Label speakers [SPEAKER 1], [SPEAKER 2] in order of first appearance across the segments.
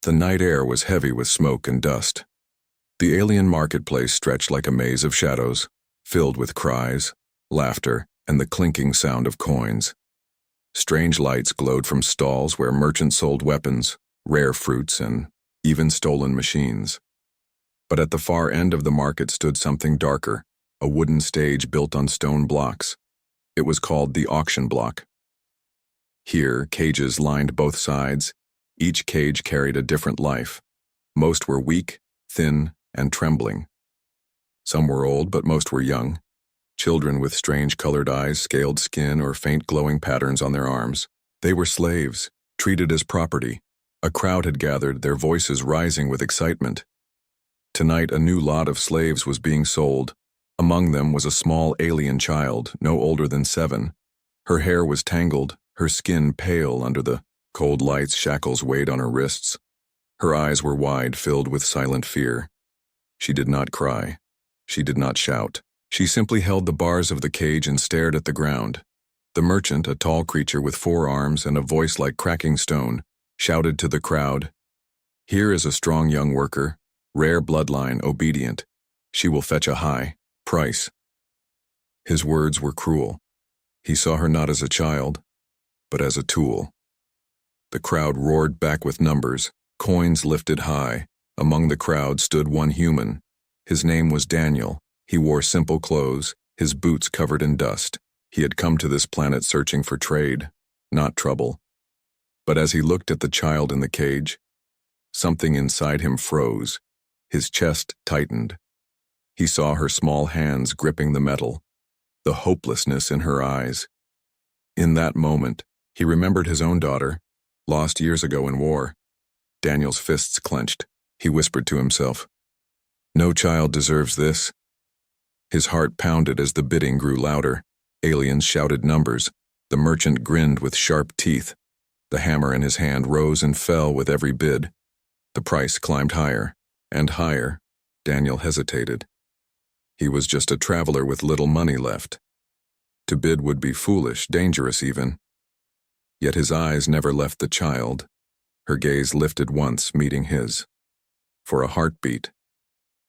[SPEAKER 1] The night air was heavy with smoke and dust. The alien marketplace stretched like a maze of shadows, filled with cries, laughter, and the clinking sound of coins. Strange lights glowed from stalls where merchants sold weapons, rare fruits, and even stolen machines. But at the far end of the market stood something darker, a wooden stage built on stone blocks. It was called the auction block. Here, cages lined both sides. Each cage carried a different life. Most were weak, thin, and trembling. Some were old, but most were young. Children with strange colored eyes, scaled skin, or faint glowing patterns on their arms. They were slaves, treated as property. A crowd had gathered, their voices rising with excitement. Tonight, a new lot of slaves was being sold. Among them was a small alien child, no older than 7. Her hair was tangled, her skin pale under the cold lights. Shackles weighed on her wrists. Her eyes were wide, filled with silent fear. She did not cry. She did not shout. She simply held the bars of the cage and stared at the ground. The merchant, a tall creature with 4 arms and a voice like cracking stone, shouted to the crowd, "Here is a strong young worker, rare bloodline, obedient. She will fetch a high price." His words were cruel. He saw her not as a child, but as a tool. The crowd roared back with numbers, coins lifted high. Among the crowd stood one human. His name was Daniel. He wore simple clothes, his boots covered in dust. He had come to this planet searching for trade, not trouble. But as he looked at the child in the cage, something inside him froze. His chest tightened. He saw her small hands gripping the metal, the hopelessness in her eyes. In that moment, he remembered his own daughter, lost years ago in war. Daniel's fists clenched. He whispered to himself, "No child deserves this." His heart pounded as the bidding grew louder. Aliens shouted numbers. The merchant grinned with sharp teeth. The hammer in his hand rose and fell with every bid. The price climbed higher and higher. Daniel hesitated. He was just a traveler with little money left. To bid would be foolish, dangerous even. Yet his eyes never left the child. Her gaze lifted once, meeting his. For a heartbeat.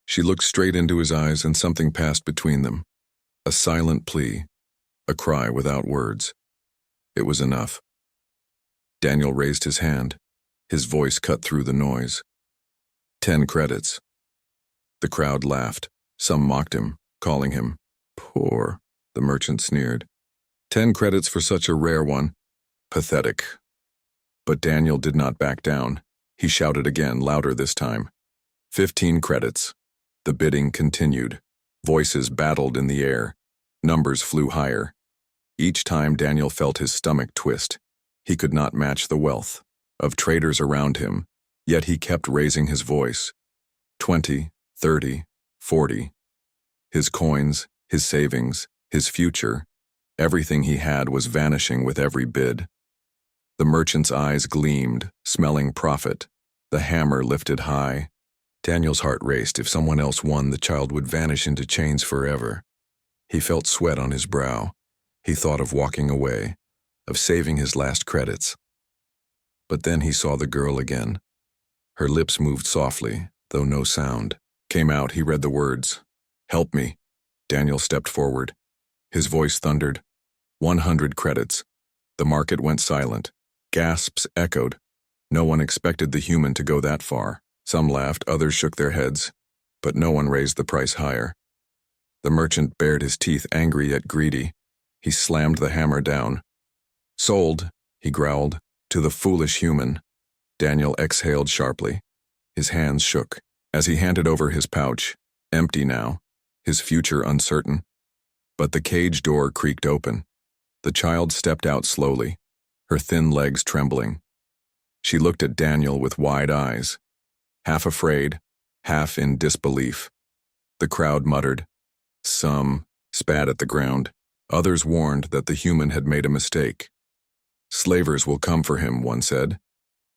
[SPEAKER 1] She looked straight into his eyes and something passed between them. A silent plea, a cry without words. It was enough. Daniel raised his hand. His voice cut through the noise. 10 credits. The crowd laughed. Some mocked him, calling him poor. The merchant sneered. 10 credits for such a rare one. Pathetic. But Daniel did not back down. He shouted again, louder this time. 15 credits. The bidding continued. Voices battled in the air. Numbers flew higher. Each time Daniel felt his stomach twist. He could not match the wealth of traders around him, yet he kept raising his voice. 20, 30, 40. His coins, his savings, his future, everything he had was vanishing with every bid. The merchant's eyes gleamed, smelling profit. The hammer lifted high. Daniel's heart raced. If someone else won, the child would vanish into chains forever. He felt sweat on his brow. He thought of walking away, of saving his last credits. But then he saw the girl again. Her lips moved softly, though no sound came out. He read the words. "Help me." Daniel stepped forward. His voice thundered. 100 credits. The market went silent. Gasps echoed. No one expected the human to go that far. Some laughed, others shook their heads, but no one raised the price higher. The merchant bared his teeth, angry yet greedy. He slammed the hammer down. "Sold," he growled, "to the foolish human." Daniel exhaled sharply. His hands shook. As he handed over his pouch, empty now, his future uncertain. But the cage door creaked open. The child stepped out slowly, her thin legs trembling. She looked at Daniel with wide eyes, half afraid, half in disbelief. The crowd muttered. Some spat at the ground. Others warned that the human had made a mistake. "Slavers will come for him," one said.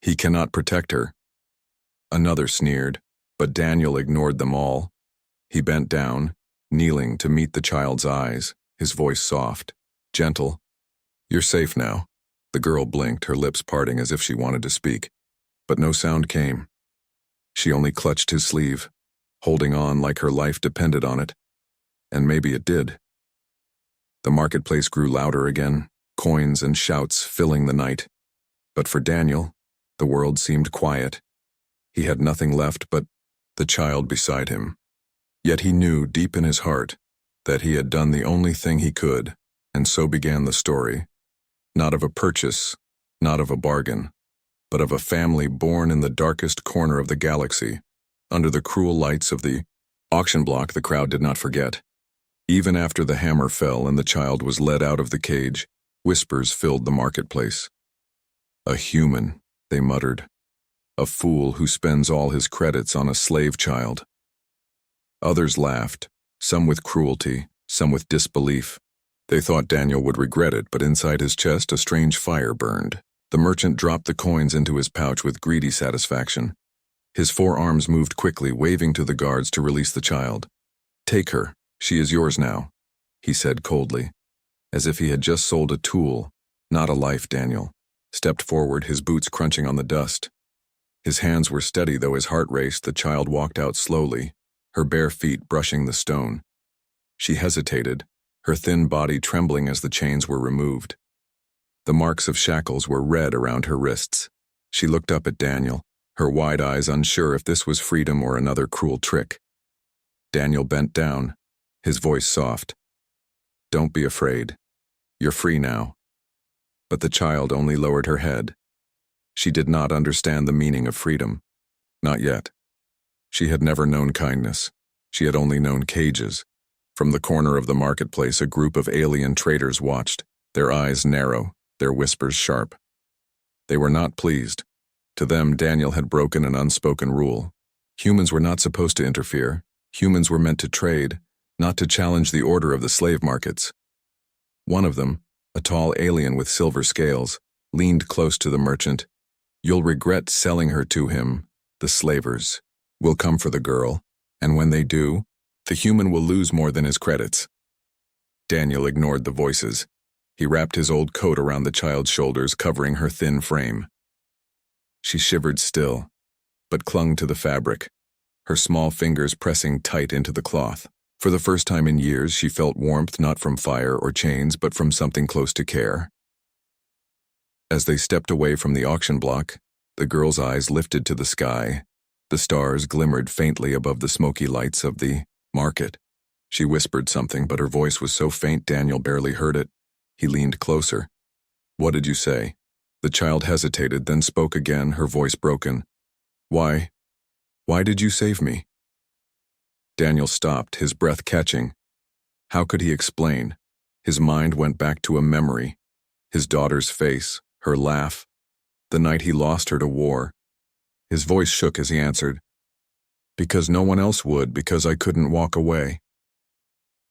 [SPEAKER 1] "He cannot protect her." Another sneered, but Daniel ignored them all. He bent down, kneeling to meet the child's eyes, his voice soft, gentle. "You're safe now." The girl blinked, her lips parting as if she wanted to speak. But no sound came. She only clutched his sleeve, holding on like her life depended on it. And maybe it did. The marketplace grew louder again, coins and shouts filling the night. But for Daniel, the world seemed quiet. He had nothing left but the child beside him. Yet he knew deep in his heart that he had done the only thing he could, and so began the story. Not of a purchase, not of a bargain, but of a family born in the darkest corner of the galaxy, under the cruel lights of the auction block. The crowd did not forget. Even after the hammer fell and the child was led out of the cage, whispers filled the marketplace. "A human," they muttered. "A fool who spends all his credits on a slave child." Others laughed, some with cruelty, some with disbelief. They thought Daniel would regret it, but inside his chest a strange fire burned. The merchant dropped the coins into his pouch with greedy satisfaction. His forearms moved quickly, waving to the guards to release the child. "Take her. She is yours now," he said coldly, as if he had just sold a tool, not a life. Daniel stepped forward, his boots crunching on the dust. His hands were steady, though his heart raced. The child walked out slowly, her bare feet brushing the stone. She hesitated, her thin body trembling as the chains were removed. The marks of shackles were red around her wrists. She looked up at Daniel, her wide eyes unsure if this was freedom or another cruel trick. Daniel bent down, his voice soft. "Don't be afraid. You're free now." But the child only lowered her head. She did not understand the meaning of freedom. Not yet. She had never known kindness. She had only known cages. From the corner of the marketplace, a group of alien traders watched, their eyes narrow, their whispers sharp. They were not pleased. To them, Daniel had broken an unspoken rule. Humans were not supposed to interfere. Humans were meant to trade, not to challenge the order of the slave markets. One of them, a tall alien with silver scales, leaned close to the merchant. "You'll regret selling her to him. The slavers will come for the girl, and when they do, the human will lose more than his credits." Daniel ignored the voices. He wrapped his old coat around the child's shoulders, covering her thin frame. She shivered still, but clung to the fabric, her small fingers pressing tight into the cloth. For the first time in years, she felt warmth not from fire or chains, but from something close to care. As they stepped away from the auction block, the girl's eyes lifted to the sky. The stars glimmered faintly above the smoky lights of the market. She whispered something, but her voice was so faint Daniel barely heard it. He leaned closer. "What did you say?" The child hesitated, then spoke again, her voice broken. Why did you save me?" Daniel stopped, his breath catching. How could he explain? His mind went back to a memory. His daughter's face, her laugh, the night he lost her to war. His voice shook as he answered, "Because no one else would, because I couldn't walk away."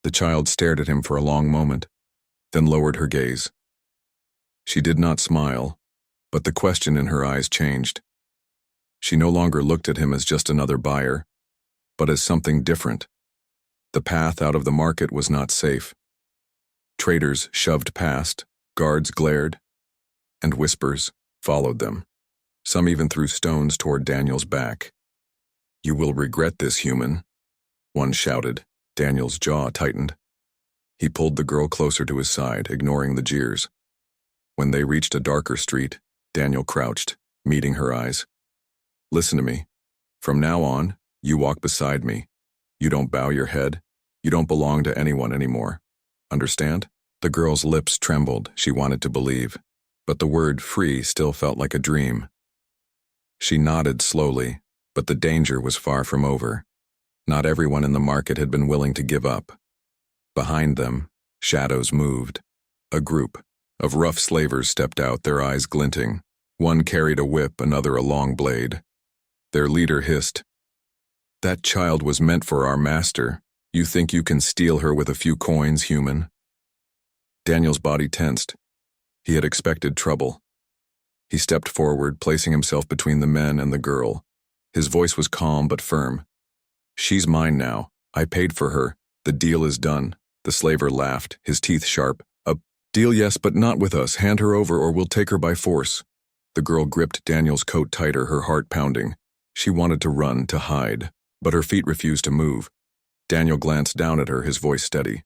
[SPEAKER 1] The child stared at him for a long moment, then lowered her gaze. She did not smile, but the question in her eyes changed. She no longer looked at him as just another buyer, but as something different. The path out of the market was not safe. Traders shoved past, guards glared, and whispers followed them. Some even threw stones toward Daniel's back. "You will regret this, human," one shouted. Daniel's jaw tightened. He pulled the girl closer to his side, ignoring the jeers. When they reached a darker street, Daniel crouched, meeting her eyes. "Listen to me. From now on, you walk beside me. You don't bow your head. You don't belong to anyone anymore. Understand?" The girl's lips trembled. She wanted to believe, but the word free still felt like a dream. She nodded slowly, but the danger was far from over. Not everyone in the market had been willing to give up. Behind them, shadows moved. A group of rough slavers stepped out, their eyes glinting. One carried a whip, another a long blade. Their leader hissed, "That child was meant for our master. You think you can steal her with a few coins, human?" Daniel's body tensed. He had expected trouble. He stepped forward, placing himself between the men and the girl. His voice was calm but firm. "She's mine now. I paid for her. The deal is done." The slaver laughed, his teeth sharp. "A deal, yes, but not with us. Hand her over or we'll take her by force." The girl gripped Daniel's coat tighter, her heart pounding. She wanted to run, to hide, but her feet refused to move. Daniel glanced down at her, his voice steady.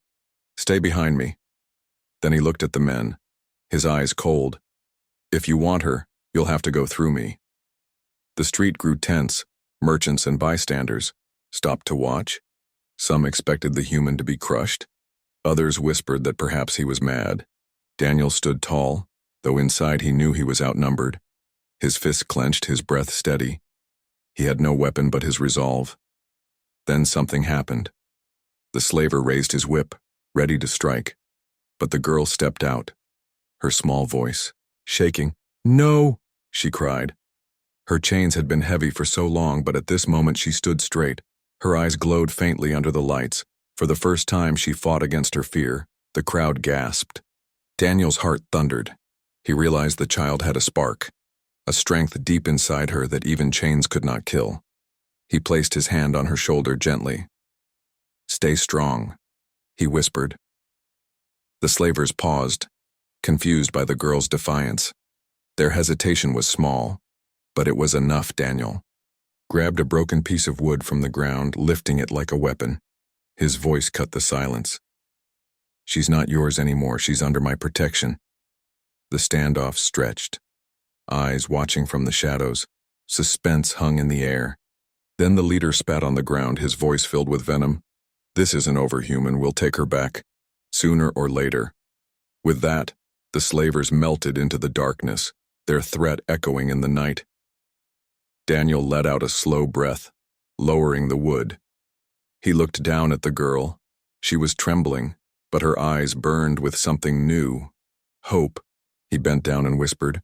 [SPEAKER 1] "Stay behind me." Then he looked at the men, his eyes cold. "If you want her, you'll have to go through me." The street grew tense. Merchants and bystanders stopped to watch. Some expected the human to be crushed. Others whispered that perhaps he was mad. Daniel stood tall, though inside he knew he was outnumbered. His fists clenched, his breath steady. He had no weapon but his resolve. Then something happened. The slaver raised his whip, ready to strike. But the girl stepped out, her small voice shaking. "No!" she cried. Her chains had been heavy for so long, but at this moment she stood straight. Her eyes glowed faintly under the lights. For the first time she fought against her fear. The crowd gasped. Daniel's heart thundered. He realized the child had a spark, a strength deep inside her that even chains could not kill. He placed his hand on her shoulder gently. "Stay strong," he whispered. The slavers paused, confused by the girl's defiance. Their hesitation was small, but it was enough. Daniel grabbed a broken piece of wood from the ground, lifting it like a weapon. His voice cut the silence. "She's not yours anymore. She's under my protection." The standoff stretched, eyes watching from the shadows. Suspense hung in the air. Then the leader spat on the ground, his voice filled with venom. "This isn't over, human. We'll take her back, sooner or later." With that, the slavers melted into the darkness, their threat echoing in the night. Daniel let out a slow breath, lowering the wood. He looked down at the girl. She was trembling, but her eyes burned with something new. Hope. He bent down and whispered,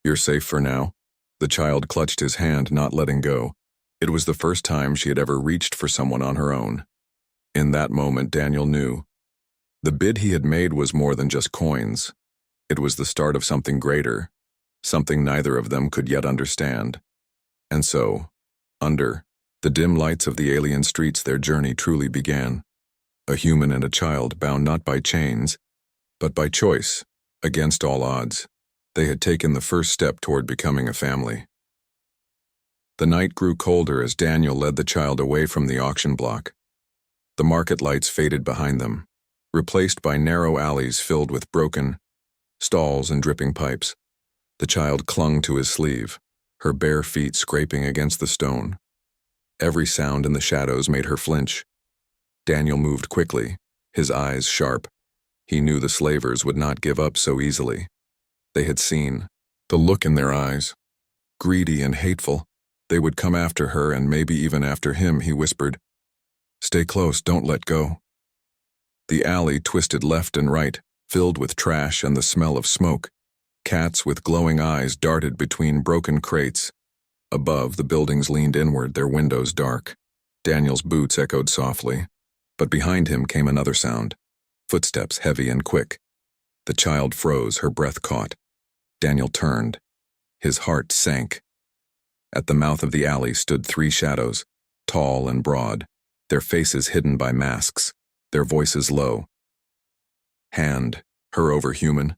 [SPEAKER 1] "You're safe for now." The child clutched his hand, not letting go. It was the first time she had ever reached for someone on her own. In that moment, Daniel knew. The bid he had made was more than just coins. It was the start of something greater, something neither of them could yet understand. And so, under the dim lights of the alien streets, their journey truly began. A human and a child bound not by chains, but by choice, against all odds. They had taken the first step toward becoming a family. The night grew colder as Daniel led the child away from the auction block. The market lights faded behind them, replaced by narrow alleys filled with broken stalls and dripping pipes. The child clung to his sleeve, her bare feet scraping against the stone. Every sound in the shadows made her flinch. Daniel moved quickly, his eyes sharp. He knew the slavers would not give up so easily. They had seen the look in their eyes, greedy and hateful. They would come after her and maybe even after him, he whispered. "Stay close, don't let go." The alley twisted left and right, filled with trash and the smell of smoke. Cats with glowing eyes darted between broken crates. Above, the buildings leaned inward, their windows dark. Daniel's boots echoed softly, but behind him came another sound. Footsteps heavy and quick. The child froze, her breath caught. Daniel turned. His heart sank. At the mouth of the alley stood three shadows, tall and broad, their faces hidden by masks, their voices low. "Hand her over, human.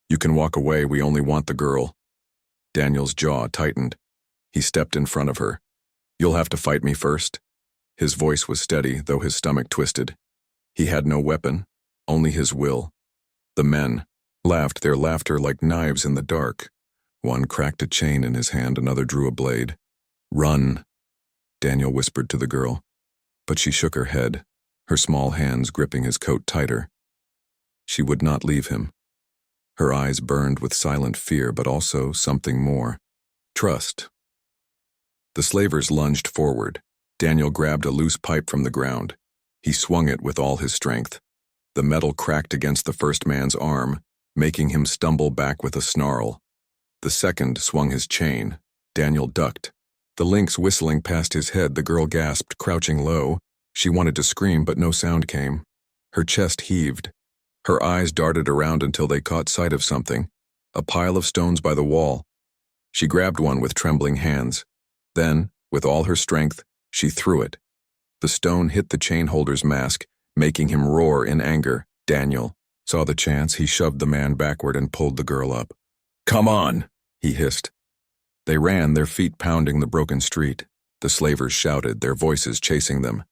[SPEAKER 1] You can walk away, we only want the girl." Daniel's jaw tightened. He stepped in front of her. "You'll have to fight me first." His voice was steady, though his stomach twisted. He had no weapon, only his will. The men laughed, their laughter like knives in the dark. One cracked a chain in his hand, another drew a blade. "Run," Daniel whispered to the girl. But she shook her head, her small hands gripping his coat tighter. She would not leave him. Her eyes burned with silent fear, but also something more. Trust. The slavers lunged forward. Daniel grabbed a loose pipe from the ground. He swung it with all his strength. The metal cracked against the first man's arm, making him stumble back with a snarl. The second swung his chain. Daniel ducked. The links whistling past his head, the girl gasped, crouching low. She wanted to scream, but no sound came. Her chest heaved. Her eyes darted around until they caught sight of something, a pile of stones by the wall. She grabbed one with trembling hands. Then, with all her strength, she threw it. The stone hit the chain holder's mask, making him roar in anger. Daniel saw the chance. He shoved the man backward and pulled the girl up. "Come on," he hissed. They ran, their feet pounding the broken street. The slavers shouted, their voices chasing them.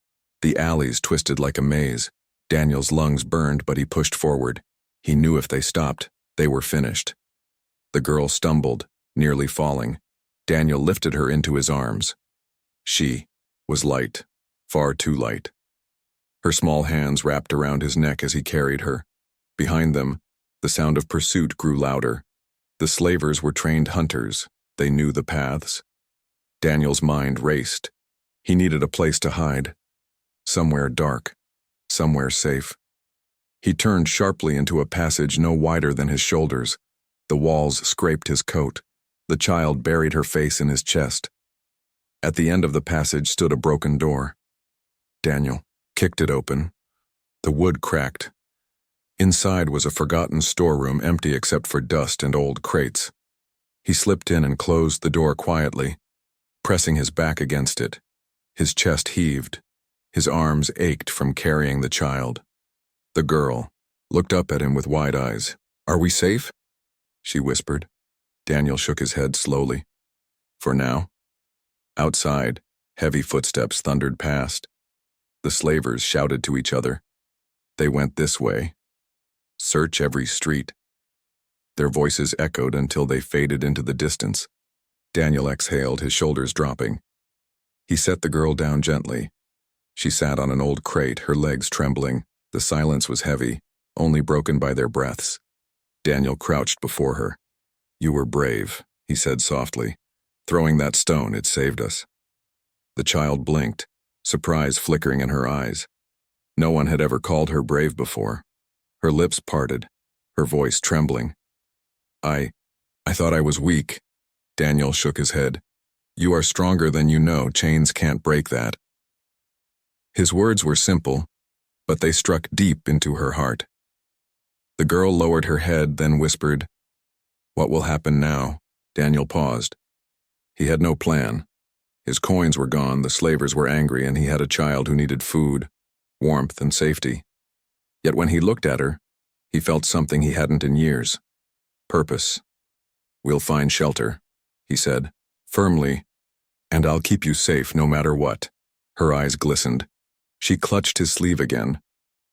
[SPEAKER 1] The alleys twisted like a maze. Daniel's lungs burned, but he pushed forward. He knew if they stopped, they were finished. The girl stumbled, nearly falling. Daniel lifted her into his arms. She was light, far too light. Her small hands wrapped around his neck as he carried her. Behind them, the sound of pursuit grew louder. The slavers were trained hunters. They knew the paths. Daniel's mind raced. He needed a place to hide. Somewhere dark. Somewhere safe. He turned sharply into a passage no wider than his shoulders. The walls scraped his coat. The child buried her face in his chest. At the end of the passage stood a broken door. Daniel kicked it open. The wood cracked. Inside was a forgotten storeroom, empty except for dust and old crates. He slipped in and closed the door quietly, pressing his back against it. His chest heaved. His arms ached from carrying the child. The girl looked up at him with wide eyes. "Are we safe?" she whispered. Daniel shook his head slowly. "For now." Outside, heavy footsteps thundered past. The slavers shouted to each other. They went this way. Search every street. Their voices echoed until they faded into the distance. Daniel exhaled, his shoulders dropping. He set the girl down gently. She sat on an old crate, her legs trembling. The silence was heavy, only broken by their breaths. Daniel crouched before her. "You were brave," he said softly. "Throwing that stone, it saved us." The child blinked, surprise flickering in her eyes. No one had ever called her brave before. Her lips parted, her voice trembling. I thought I was weak." Daniel shook his head. "You are stronger than you know. Chains can't break that." His words were simple, but they struck deep into her heart. The girl lowered her head, then whispered, "What will happen now?" Daniel paused. He had no plan. His coins were gone, the slavers were angry, and he had a child who needed food, warmth, and safety. Yet when he looked at her, he felt something he hadn't in years. Purpose. "We'll find shelter," he said, firmly, "and I'll keep you safe no matter what." Her eyes glistened. She clutched his sleeve again.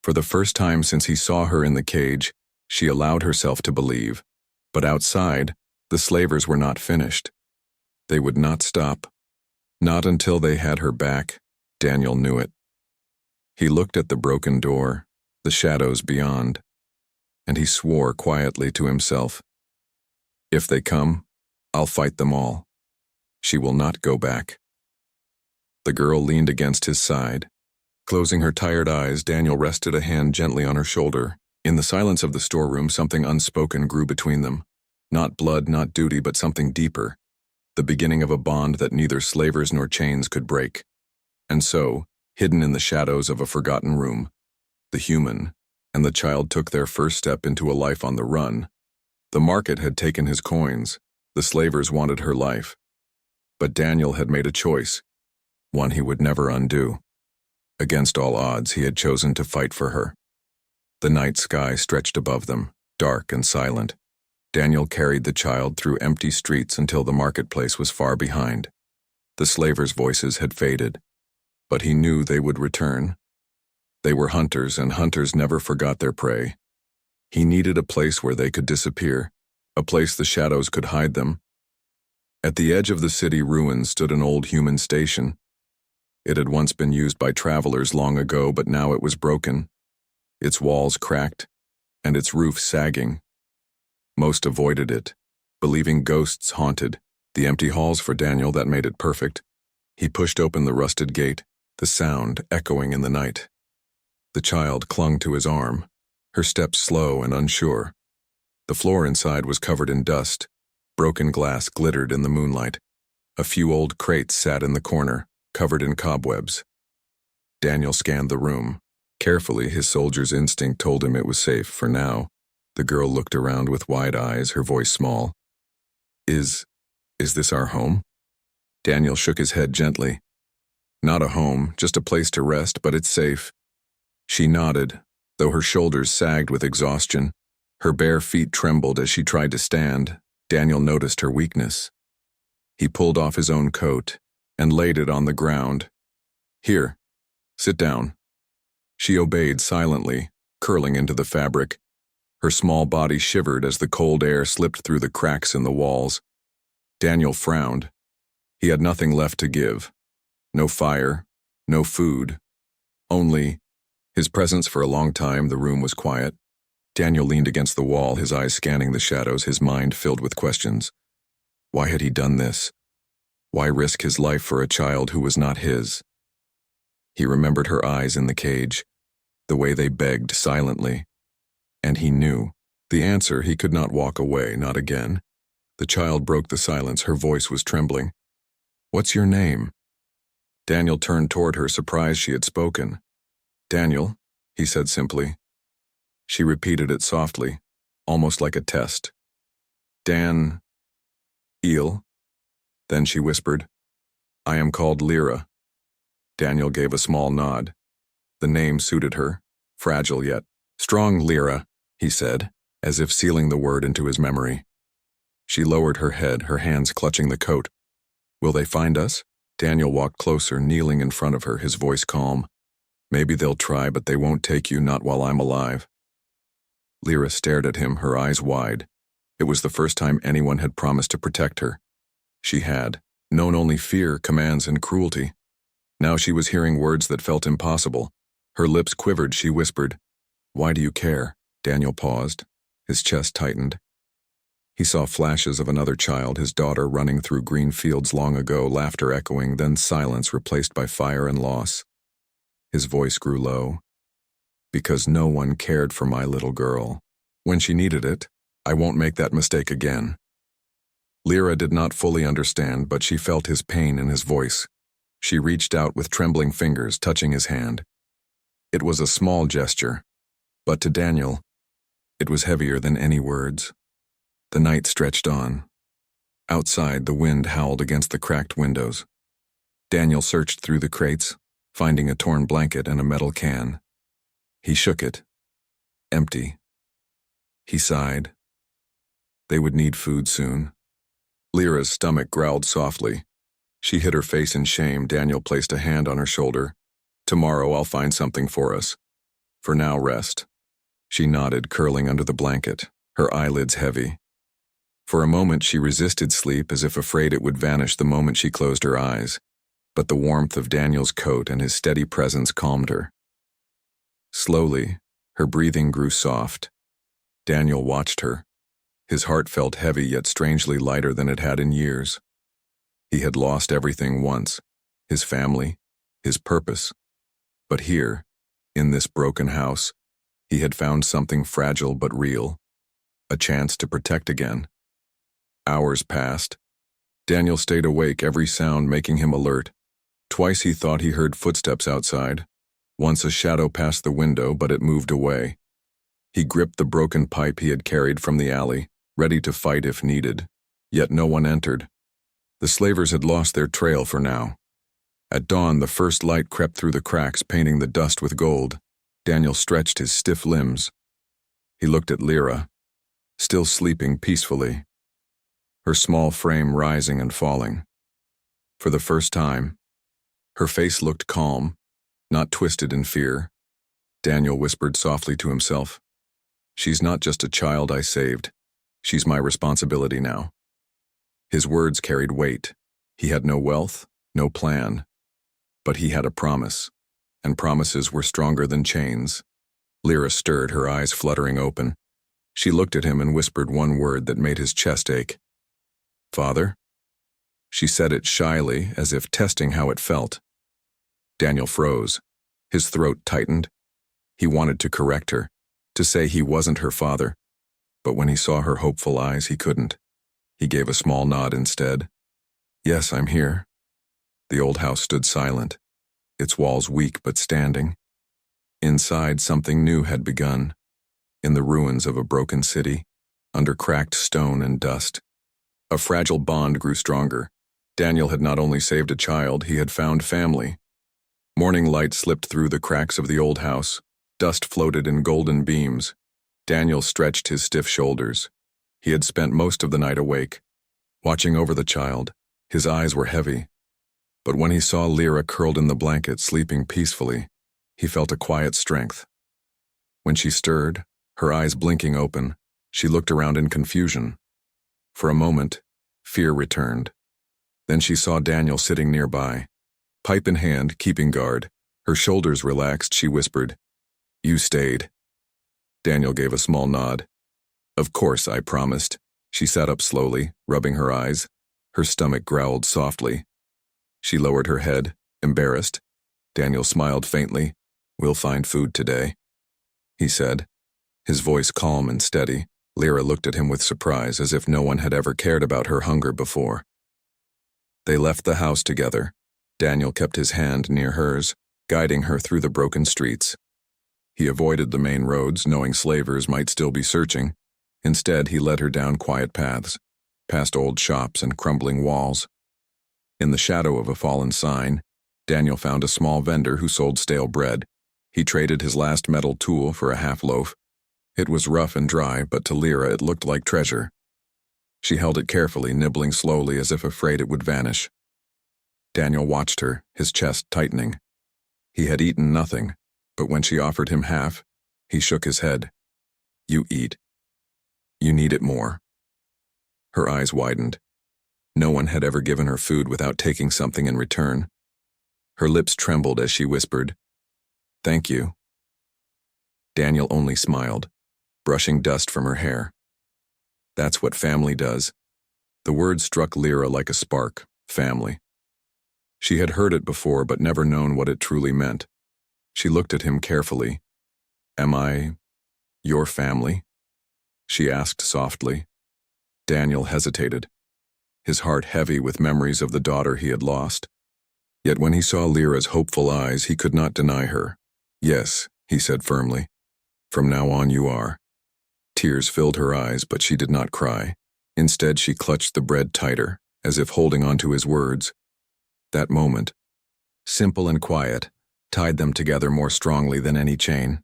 [SPEAKER 1] For the first time since he saw her in the cage, she allowed herself to believe. But outside, the slavers were not finished. They would not stop. Not until they had her back. Daniel knew it. He looked at the broken door, the shadows beyond, and he swore quietly to himself, "If they come, I'll fight them all. She will not go back." The girl leaned against his side. Closing her tired eyes, Daniel rested a hand gently on her shoulder. In the silence of the storeroom, something unspoken grew between them. Not blood, not duty, but something deeper. The beginning of a bond that neither slavers nor chains could break. And so, hidden in the shadows of a forgotten room, the human and the child took their first step into a life on the run. The market had taken his coins. The slavers wanted her life. But Daniel had made a choice, one he would never undo. Against all odds, he had chosen to fight for her. The night sky stretched above them, dark and silent. Daniel carried the child through empty streets until the marketplace was far behind. The slavers' voices had faded, but he knew they would return. They were hunters, and hunters never forgot their prey. He needed a place where they could disappear, a place the shadows could hide them. At the edge of the city ruins stood an old human station. It had once been used by travelers long ago, but now it was broken, its walls cracked, and its roof sagging. Most avoided it, believing ghosts haunted the empty halls. For Daniel, that made it perfect. He pushed open the rusted gate, the sound echoing in the night. The child clung to his arm, her steps slow and unsure. The floor inside was covered in dust. Broken glass glittered in the moonlight. A few old crates sat in the corner, covered in cobwebs. Daniel scanned the room. Carefully, his soldier's instinct told him it was safe for now. The girl looked around with wide eyes, her voice small. Is this our home?" Daniel shook his head gently. "Not a home, just a place to rest, but it's safe." She nodded, though her shoulders sagged with exhaustion. Her bare feet trembled as she tried to stand. Daniel noticed her weakness. He pulled off his own coat and laid it on the ground. "Here, sit down." She obeyed silently, curling into the fabric. Her small body shivered as the cold air slipped through the cracks in the walls. Daniel frowned. He had nothing left to give. No fire, no food. Only his presence. For a long time, the room was quiet. Daniel leaned against the wall, his eyes scanning the shadows, his mind filled with questions. Why had he done this? Why risk his life for a child who was not his? He remembered her eyes in the cage, the way they begged silently. And he knew the answer. He could not walk away, not again. The child broke the silence. Her voice was trembling. "What's your name?" Daniel turned toward her, surprised she had spoken. "Daniel," he said simply. She repeated it softly, almost like a test. "Dan... Eel." Then she whispered, "I am called Lyra." Daniel gave a small nod. The name suited her, fragile yet strong. "Lyra," he said, as if sealing the word into his memory. She lowered her head, her hands clutching the coat. "Will they find us?" Daniel walked closer, kneeling in front of her, his voice calm. "Maybe they'll try, but they won't take you, not while I'm alive." Lyra stared at him, her eyes wide. It was the first time anyone had promised to protect her. She had known only fear, commands, and cruelty. Now she was hearing words that felt impossible. Her lips quivered. She whispered, "Why do you care?" Daniel paused. His chest tightened. He saw flashes of another child, his daughter, running through green fields long ago, laughter echoing, then silence replaced by fire and loss. His voice grew low. "Because no one cared for my little girl. When she needed it, I won't make that mistake again." Lyra did not fully understand, but she felt his pain in his voice. She reached out with trembling fingers, touching his hand. It was a small gesture, but to Daniel, it was heavier than any words. The night stretched on. Outside, the wind howled against the cracked windows. Daniel searched through the crates, finding a torn blanket and a metal can. He shook it. Empty. He sighed. They would need food soon. Lyra's stomach growled softly. She hid her face in shame. Daniel placed a hand on her shoulder. "Tomorrow I'll find something for us. For now, rest." She nodded, curling under the blanket, her eyelids heavy. For a moment she resisted sleep, as if afraid it would vanish the moment she closed her eyes. But the warmth of Daniel's coat and his steady presence calmed her. Slowly, her breathing grew soft. Daniel watched her. His heart felt heavy yet strangely lighter than it had in years. He had lost everything once, his family, his purpose. But here, in this broken house, he had found something fragile but real, a chance to protect again. Hours passed. Daniel stayed awake, every sound making him alert. Twice he thought he heard footsteps outside. Once a shadow passed the window, but it moved away. He gripped the broken pipe he had carried from the alley, ready to fight if needed. Yet no one entered. The slavers had lost their trail for now. At dawn, the first light crept through the cracks, painting the dust with gold. Daniel stretched his stiff limbs. He looked at Lyra, still sleeping peacefully, her small frame rising and falling. For the first time, her face looked calm, not twisted in fear. Daniel whispered softly to himself, "She's not just a child I saved. She's my responsibility now." His words carried weight. He had no wealth, no plan. But he had a promise, and promises were stronger than chains. Lyra stirred, her eyes fluttering open. She looked at him and whispered one word that made his chest ache. "Father?" She said it shyly, as if testing how it felt. Daniel froze. His throat tightened. He wanted to correct her, to say he wasn't her father. But when he saw her hopeful eyes, he couldn't. He gave a small nod instead. "Yes, I'm here." The old house stood silent, its walls weak but standing. Inside, something new had begun. In the ruins of a broken city, under cracked stone and dust, a fragile bond grew stronger. Daniel had not only saved a child, he had found family. Morning light slipped through the cracks of the old house. Dust floated in golden beams. Daniel stretched his stiff shoulders. He had spent most of the night awake, watching over the child, His eyes were heavy, but when he saw Lyra curled in the blanket sleeping peacefully, he felt a quiet strength. When she stirred, her eyes blinking open, she looked around in confusion. For a moment, fear returned. Then she saw Daniel sitting nearby. Pipe in hand, keeping guard. Her shoulders relaxed, she whispered, "You stayed." Daniel gave a small nod. "Of course, I promised." She sat up slowly, rubbing her eyes. Her stomach growled softly. She lowered her head, embarrassed. Daniel smiled faintly. "We'll find food today," he said, his voice calm and steady. Lyra looked at him with surprise, as if no one had ever cared about her hunger before. They left the house together. Daniel kept his hand near hers, guiding her through the broken streets. He avoided the main roads, knowing slavers might still be searching. Instead, he led her down quiet paths, past old shops and crumbling walls. In the shadow of a fallen sign, Daniel found a small vendor who sold stale bread. He traded his last metal tool for a half loaf. It was rough and dry, but to Lyra it looked like treasure. She held it carefully, nibbling slowly as if afraid it would vanish. Daniel watched her, his chest tightening. He had eaten nothing, but when she offered him half, he shook his head. "You eat. You need it more." Her eyes widened. No one had ever given her food without taking something in return. Her lips trembled as she whispered, "Thank you." Daniel only smiled, brushing dust from her hair. "That's what family does." The word struck Lyra like a spark, family. She had heard it before but never known what it truly meant. She looked at him carefully. "Am I your family?" she asked softly. Daniel hesitated, his heart heavy with memories of the daughter he had lost. Yet when he saw Lyra's hopeful eyes, he could not deny her. "Yes," he said firmly. "From now on you are." Tears filled her eyes, but she did not cry. Instead, she clutched the bread tighter, as if holding on to his words. That moment, simple and quiet, tied them together more strongly than any chain.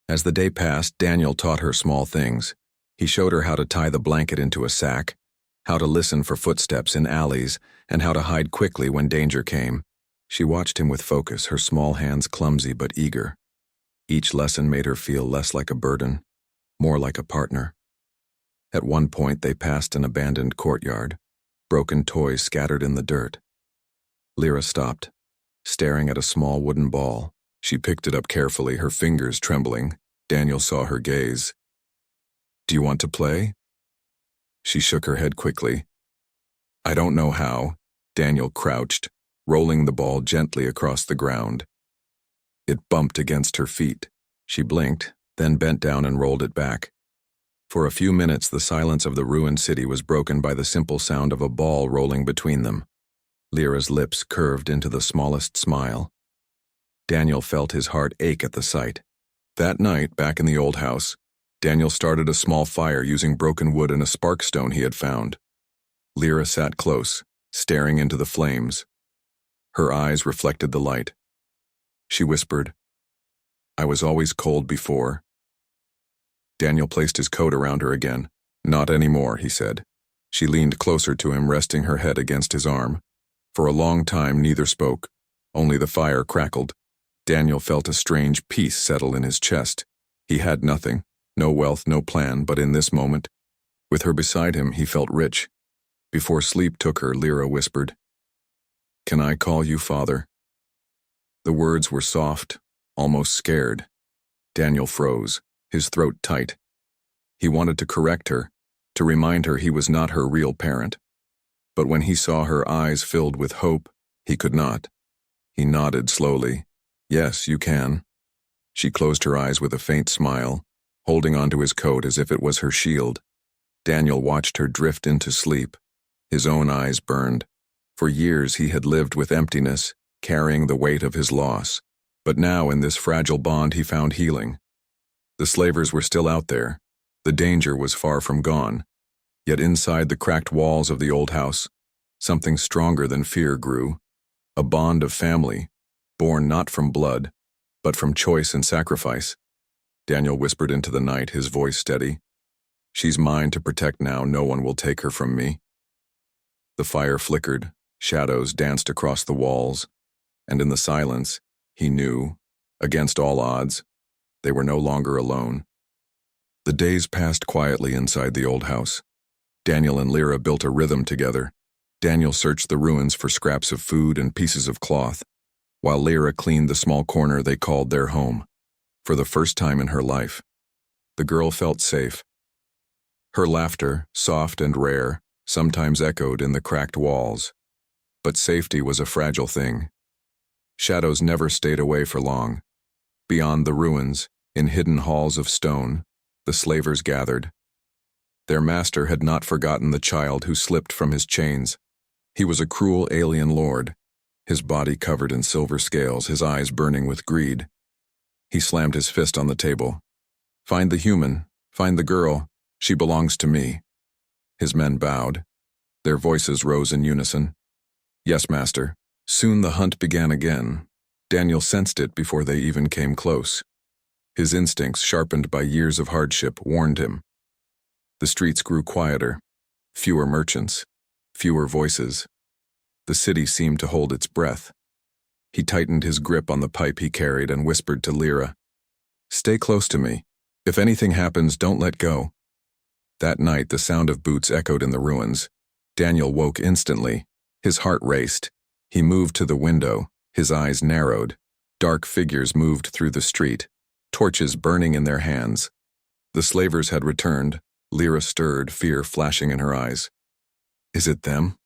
[SPEAKER 1] As the day passed, Daniel taught her small things. He showed her how to tie the blanket into a sack, how to listen for footsteps in alleys, and how to hide quickly when danger came. She watched him with focus, her small hands clumsy but eager. Each lesson made her feel less like a burden, more like a partner. At one point, they passed an abandoned courtyard, broken toys scattered in the dirt. Lyra stopped, staring at a small wooden ball. She picked it up carefully, her fingers trembling. Daniel saw her gaze. "Do you want to play?" She shook her head quickly. "I don't know how." Daniel crouched, rolling the ball gently across the ground. It bumped against her feet. She blinked, then bent down and rolled it back. For a few minutes, the silence of the ruined city was broken by the simple sound of a ball rolling between them. Lyra's lips curved into the smallest smile. Daniel felt his heart ache at the sight. That night, back in the old house, Daniel started a small fire using broken wood and a sparkstone he had found. Lyra sat close, staring into the flames. Her eyes reflected the light. She whispered, "I was always cold before." Daniel placed his coat around her again. "Not anymore," he said. She leaned closer to him, resting her head against his arm. For a long time, neither spoke. Only the fire crackled. Daniel felt a strange peace settle in his chest. He had nothing, no wealth, no plan, but in this moment, with her beside him, he felt rich. Before sleep took her, Lyra whispered, "Can I call you father?" The words were soft, almost scared. Daniel froze, his throat tight. He wanted to correct her, to remind her he was not her real parent. But when he saw her eyes filled with hope, he could not. He nodded slowly. "Yes, you can." She closed her eyes with a faint smile, holding onto his coat as if it was her shield. Daniel watched her drift into sleep. His own eyes burned. For years he had lived with emptiness, carrying the weight of his loss. But now in this fragile bond he found healing. The slavers were still out there. The danger was far from gone. Yet inside the cracked walls of the old house, something stronger than fear grew. A bond of family, born not from blood, but from choice and sacrifice. Daniel whispered into the night, his voice steady. "She's mine to protect now. No one will take her from me." The fire flickered, shadows danced across the walls, and in the silence, he knew, against all odds, they were no longer alone. The days passed quietly inside the old house. Daniel and Lyra built a rhythm together. Daniel searched the ruins for scraps of food and pieces of cloth, while Lyra cleaned the small corner they called their home. For the first time in her life, the girl felt safe. Her laughter, soft and rare, sometimes echoed in the cracked walls. But safety was a fragile thing. Shadows never stayed away for long. Beyond the ruins, in hidden halls of stone, the slavers gathered. Their master had not forgotten the child who slipped from his chains. He was a cruel alien lord, his body covered in silver scales, his eyes burning with greed. He slammed his fist on the table. "Find the human, find the girl, she belongs to me." His men bowed. Their voices rose in unison. "Yes, master." Soon the hunt began again. Daniel sensed it before they even came close. His instincts, sharpened by years of hardship, warned him. The streets grew quieter. Fewer merchants. Fewer voices. The city seemed to hold its breath. He tightened his grip on the pipe he carried and whispered to Lyra, "Stay close to me. If anything happens, don't let go." That night, the sound of boots echoed in the ruins. Daniel woke instantly. His heart raced. He moved to the window. His eyes narrowed. Dark figures moved through the street, torches burning in their hands. The slavers had returned. Lyra stirred, fear flashing in her eyes. "Is it them?"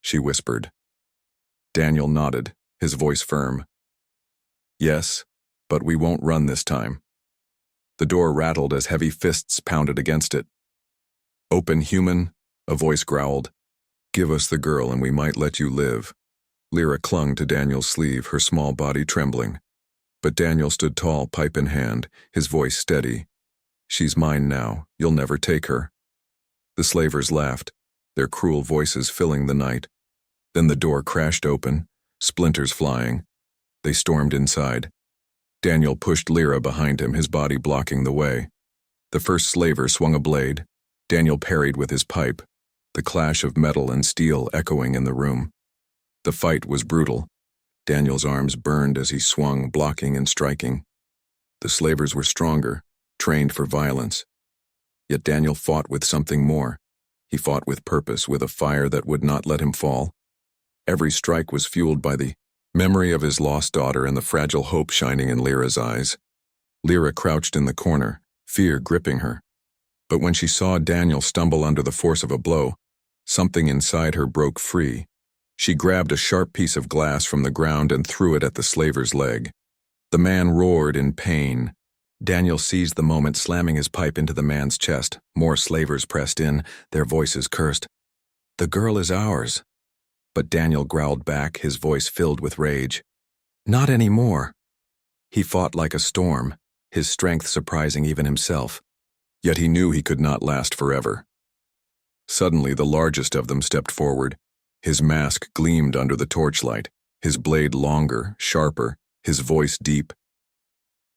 [SPEAKER 1] she whispered. Daniel nodded, his voice firm. "Yes, but we won't run this time." The door rattled as heavy fists pounded against it. "Open, human," a voice growled. "Give us the girl and we might let you live." Lyra clung to Daniel's sleeve, her small body trembling. But Daniel stood tall, pipe in hand, his voice steady. "She's mine now. You'll never take her." The slavers laughed, their cruel voices filling the night. Then the door crashed open, splinters flying. They stormed inside. Daniel pushed Lyra behind him, his body blocking the way. The first slaver swung a blade. Daniel parried with his pipe, the clash of metal and steel echoing in the room. The fight was brutal. Daniel's arms burned as he swung, blocking and striking. The slavers were stronger, trained for violence. Yet Daniel fought with something more. He fought with purpose, with a fire that would not let him fall. Every strike was fueled by the memory of his lost daughter and the fragile hope shining in Lyra's eyes. Lyra crouched in the corner, fear gripping her. But when she saw Daniel stumble under the force of a blow, something inside her broke free. She grabbed a sharp piece of glass from the ground and threw it at the slaver's leg. The man roared in pain. Daniel seized the moment, slamming his pipe into the man's chest. More slavers pressed in, their voices cursed. "The girl is ours." But Daniel growled back, his voice filled with rage. "Not anymore." He fought like a storm, his strength surprising even himself. Yet he knew he could not last forever. Suddenly, the largest of them stepped forward. His mask gleamed under the torchlight, his blade longer, sharper, his voice deep.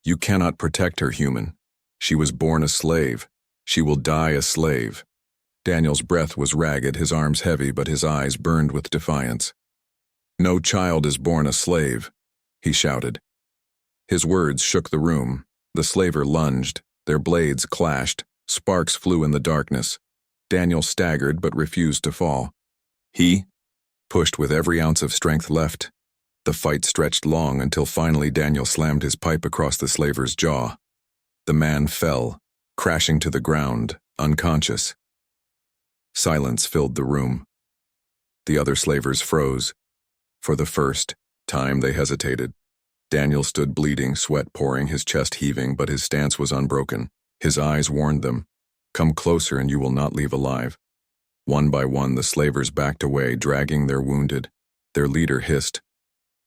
[SPEAKER 1] "You cannot protect her, human. She was born a slave. She will die a slave." Daniel's breath was ragged, his arms heavy, but his eyes burned with defiance. "No child is born a slave," he shouted. His words shook the room. The slaver lunged. Their blades clashed. Sparks flew in the darkness. Daniel staggered but refused to fall. He pushed with every ounce of strength left. The fight stretched long until finally Daniel slammed his pipe across the slaver's jaw. The man fell, crashing to the ground, unconscious. Silence filled the room. The other slavers froze. For the first time they hesitated. Daniel stood bleeding, sweat pouring, his chest heaving, but his stance was unbroken. His eyes warned them, "Come closer and you will not leave alive." One by one, the slavers backed away, dragging their wounded. Their leader hissed,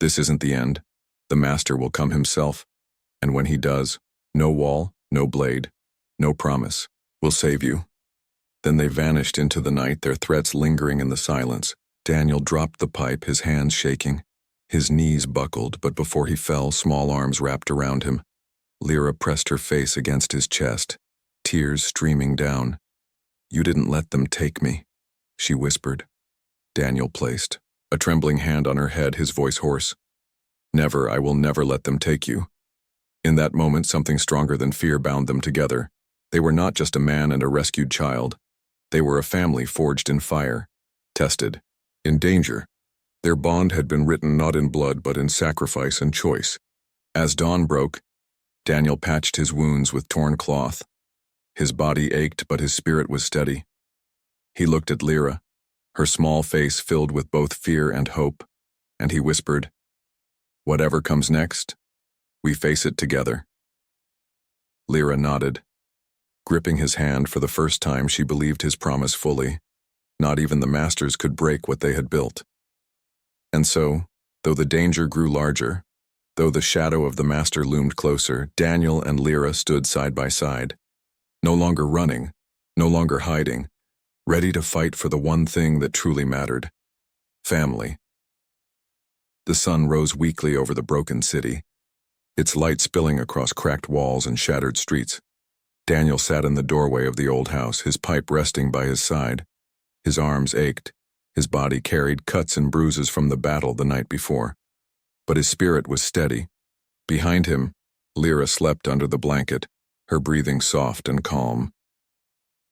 [SPEAKER 1] "This isn't the end. The master will come himself. And when he does, no wall, no blade, no promise. We'll save you." Then they vanished into the night, their threats lingering in the silence. Daniel dropped the pipe, his hands shaking. His knees buckled, but before he fell, small arms wrapped around him. Lyra pressed her face against his chest, tears streaming down. "You didn't let them take me," she whispered. Daniel placed, a trembling hand on her head, his voice hoarse. Never, I will never let them take you. In that moment, something stronger than fear bound them together. They were not just a man and a rescued child. They were a family forged in fire, tested, in danger. Their bond had been written not in blood but in sacrifice and choice. As dawn broke, Daniel patched his wounds with torn cloth. His body ached, but his spirit was steady. He looked at Lyra, her small face filled with both fear and hope, and he whispered, "Whatever comes next, we face it together." Lyra nodded. Gripping his hand for the first time, she believed his promise fully. Not even the masters could break what they had built. And so, though the danger grew larger, though the shadow of the master loomed closer, Daniel and Lyra stood side by side, no longer running, no longer hiding, ready to fight for the one thing that truly mattered: family. The sun rose weakly over the broken city, its light spilling across cracked walls and shattered streets. Daniel sat in the doorway of the old house, his pipe resting by his side. His arms ached, his body carried cuts and bruises from the battle the night before. But his spirit was steady. Behind him, Lyra slept under the blanket, her breathing soft and calm.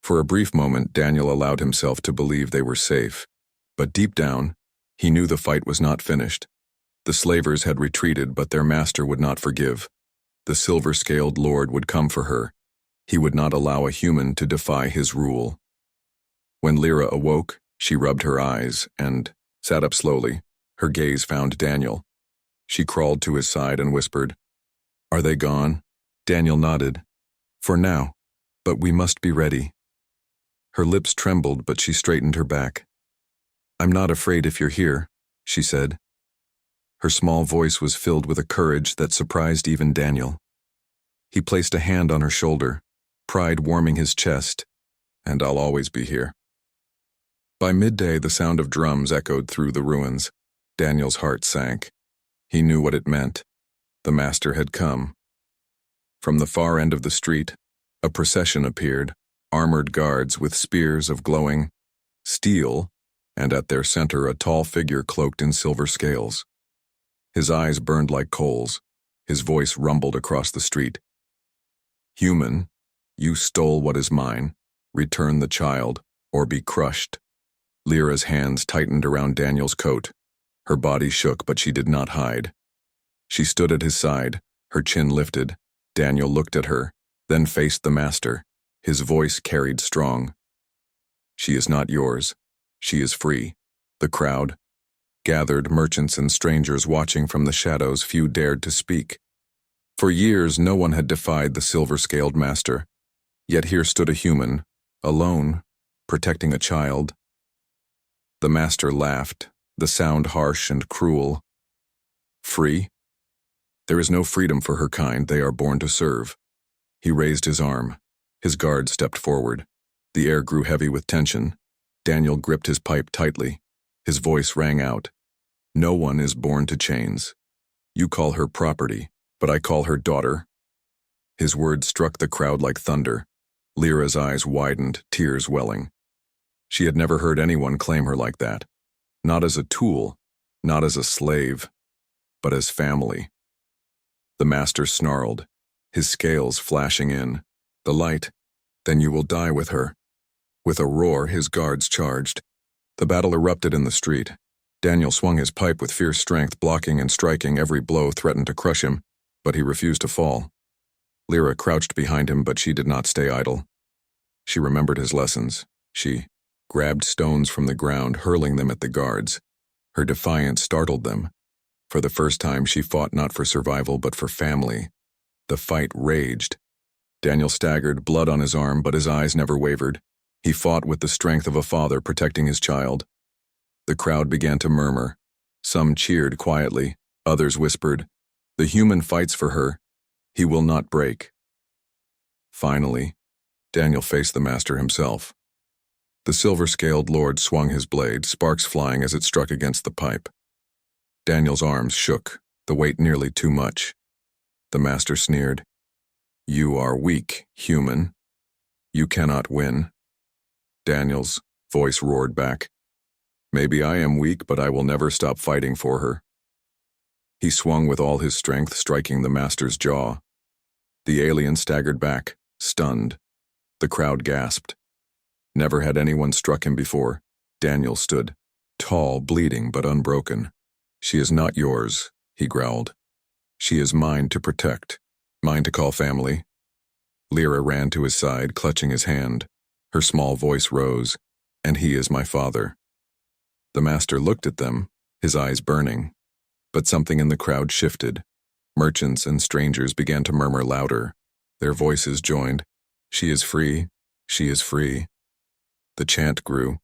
[SPEAKER 1] For a brief moment, Daniel allowed himself to believe they were safe. But deep down, he knew the fight was not finished. The slavers had retreated, but their master would not forgive. The silver-scaled lord would come for her. He would not allow a human to defy his rule. When Lyra awoke, she rubbed her eyes and sat up slowly. Her gaze found Daniel. She crawled to his side and whispered, "Are they gone?" Daniel nodded. "For now, but we must be ready." Her lips trembled, but she straightened her back. "I'm not afraid if you're here," she said. Her small voice was filled with a courage that surprised even Daniel. He placed a hand on her shoulder, pride warming his chest. "And I'll always be here." By midday, the sound of drums echoed through the ruins. Daniel's heart sank. He knew what it meant. The master had come. From the far end of the street, a procession appeared, armored guards with spears of glowing steel, and at their center a tall figure cloaked in silver scales. His eyes burned like coals. His voice rumbled across the street. "Human, you stole what is mine. Return the child, or be crushed." Lyra's hands tightened around Daniel's coat. Her body shook, but she did not hide. She stood at his side, her chin lifted. Daniel looked at her, then faced the master. His voice carried strong. "She is not yours. She is free." The crowd gathered, merchants and strangers watching from the shadows. Few dared to speak. For years, no one had defied the silver-scaled master. Yet here stood a human, alone, protecting a child. The master laughed, the sound harsh and cruel. "Free? There is no freedom for her kind. They are born to serve." He raised his arm. His guard stepped forward. The air grew heavy with tension. Daniel gripped his pipe tightly. His voice rang out. "No one is born to chains. You call her property, but I call her daughter." His words struck the crowd like thunder. Lyra's eyes widened, tears welling. She had never heard anyone claim her like that. Not as a tool, not as a slave, but as family. The master snarled, his scales flashing in. "The light, then you will die with her." With a roar, his guards charged. The battle erupted in the street. Daniel swung his pipe with fierce strength, blocking and striking. Every blow threatened to crush him, but he refused to fall. Lyra crouched behind him, but she did not stay idle. She remembered his lessons. She grabbed stones from the ground, hurling them at the guards. Her defiance startled them. For the first time, she fought not for survival, but for family. The fight raged. Daniel staggered, blood on his arm, but his eyes never wavered. He fought with the strength of a father protecting his child. The crowd began to murmur. Some cheered quietly, others whispered, "The human fights for her. He will not break." Finally, Daniel faced the master himself. The silver-scaled lord swung his blade, sparks flying as it struck against the pipe. Daniel's arms shook, the weight nearly too much. The master sneered, "You are weak, human. You cannot win." Daniel's voice roared back, Maybe I am weak, but I will never stop fighting for her. He swung with all his strength, striking the master's jaw. The alien staggered back, stunned. The crowd gasped. Never had anyone struck him before. Daniel stood, tall, bleeding, but unbroken. She is not yours, he growled. She is mine to protect, mine to call family. Lyra ran to his side, clutching his hand. Her small voice rose, and he is my father. The master looked at them, his eyes burning. But something in the crowd shifted. Merchants and strangers began to murmur louder. Their voices joined. She is free. She is free. The chant grew,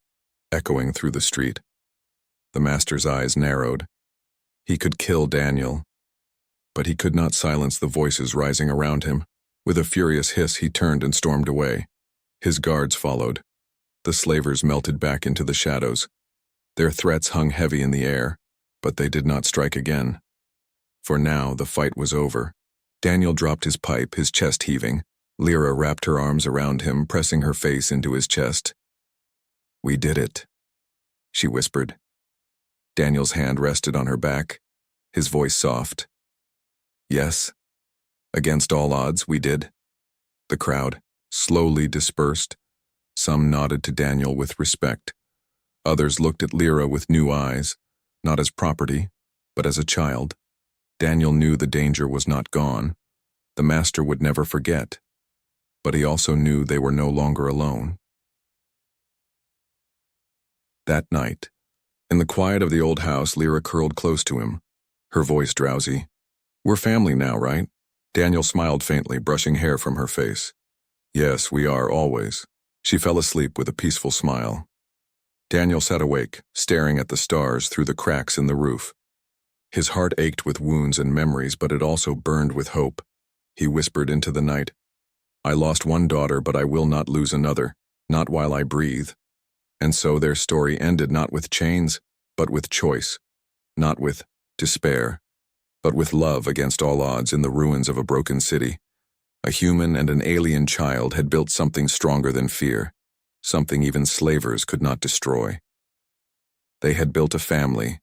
[SPEAKER 1] echoing through the street. The master's eyes narrowed. He could kill Daniel, but he could not silence the voices rising around him. With a furious hiss, he turned and stormed away. His guards followed. The slavers melted back into the shadows. Their threats hung heavy in the air, but they did not strike again. For now, the fight was over. Daniel dropped his pipe, his chest heaving. Lyra wrapped her arms around him, pressing her face into his chest. "We did it," she whispered. Daniel's hand rested on her back, his voice soft. "Yes, against all odds, we did." The crowd slowly dispersed. Some nodded to Daniel with respect. Others looked at Lyra with new eyes, not as property, but as a child. Daniel knew the danger was not gone. The master would never forget. But he also knew they were no longer alone. That night, in the quiet of the old house, Lyra curled close to him, her voice drowsy. "We're family now, right?" Daniel smiled faintly, brushing hair from her face. "Yes, we are, always." She fell asleep with a peaceful smile. Daniel sat awake, staring at the stars through the cracks in the roof. His heart ached with wounds and memories, but it also burned with hope. He whispered into the night, "I lost one daughter, but I will not lose another, not while I breathe." And so their story ended not with chains, but with choice, not with despair, but with love against all odds in the ruins of a broken city. A human and an alien child had built something stronger than fear, something even slavers could not destroy. They had built a family,